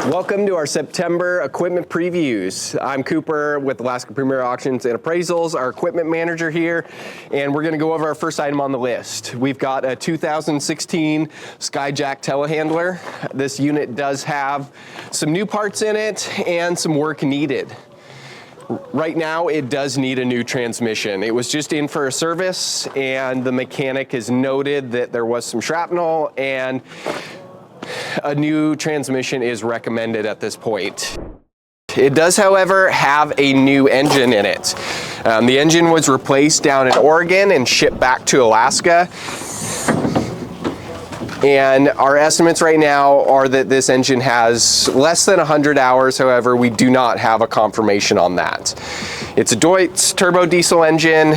Welcome to our September equipment previews. I'm Cooper with Alaska Premier Auctions and Appraisals, our equipment manager here, and we're going to go over our first item on the list. We've got a 2016 Skyjack telehandler. This unit does have some new parts in it and some work needed. Right now, it does need a new transmission. It was just in for a service, and the mechanic has noted that there was some shrapnel, and a new transmission is recommended at this point. It does, however, have a new engine in it. The engine was replaced down in Oregon and shipped back to Alaska. And our estimates right now are that this engine has less than 100 hours. However, we do not have a confirmation on that. It's a Deutz turbo diesel engine.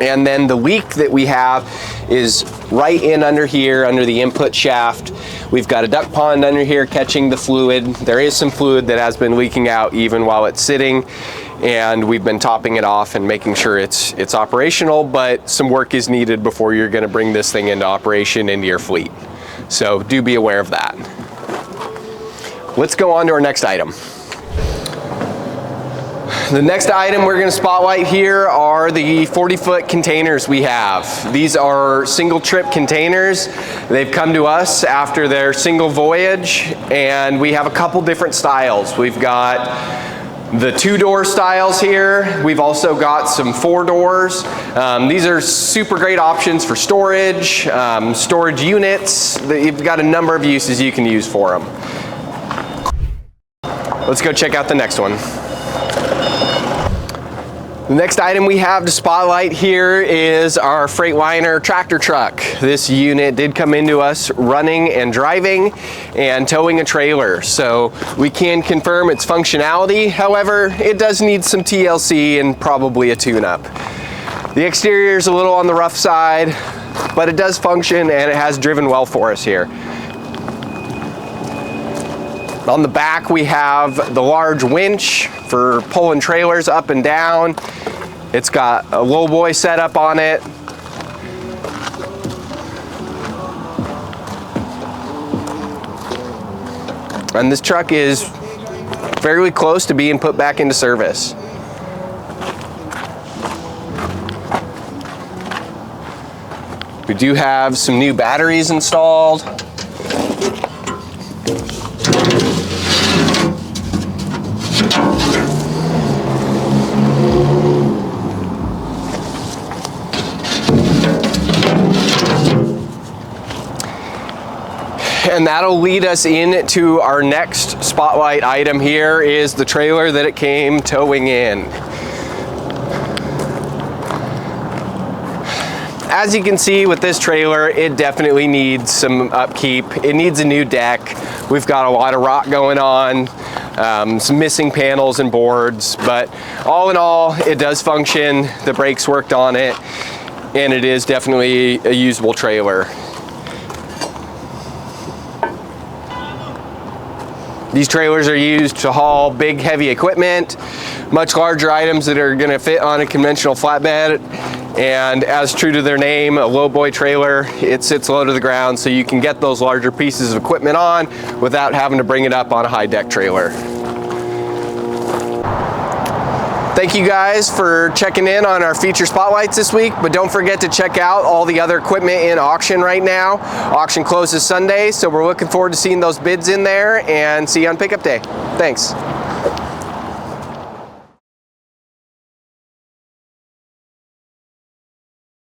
And then the leak that we have is right in under here, under the input shaft. We've got a duck pond under here catching the fluid. There is some fluid that has been leaking out even while it's sitting, and we've been topping it off and making sure it's operational, but some work is needed before you're gonna bring this thing into operation into your fleet. So do be aware of that. Let's go on to our next item. The next item we're going to spotlight here are the 40-foot containers we have. These are single trip containers. They've come to us after their single voyage, and we have a couple different styles. We've got the 2-door styles here. We've also got some 4 doors. These are super great options for storage, storage units. You've got a number of uses you can use for them. Let's go check out the next one. The next item we have to spotlight here is our Freightliner tractor truck. This unit did come into us running and driving and towing a trailer, so we can confirm its functionality. However, it does need some TLC and probably a tune-up. The exterior is a little on the rough side, but it does function and it has driven well for us here. On the back, we have the large winch for pulling trailers up and down. It's got a lowboy setup on it. And this truck is fairly close to being put back into service. We do have some new batteries installed. And that'll lead us into our next spotlight item here is the trailer that it came towing in. As you can see with this trailer, it definitely needs some upkeep. It needs a new deck. We've got a lot of rot going on, some missing panels and boards, but all in all, it does function. The brakes worked on it, and it is definitely a usable trailer. These trailers are used to haul big, heavy equipment, much larger items that are going to fit on a conventional flatbed. And as true to their name, a lowboy trailer, it sits low to the ground, so you can get those larger pieces of equipment on without having to bring it up on a high-deck trailer. Thank you guys for checking in on our feature spotlights this week, but don't forget to check out all the other equipment in auction right now. Auction closes Sunday, so we're looking forward to seeing those bids in there, and see you on pickup day. Thanks.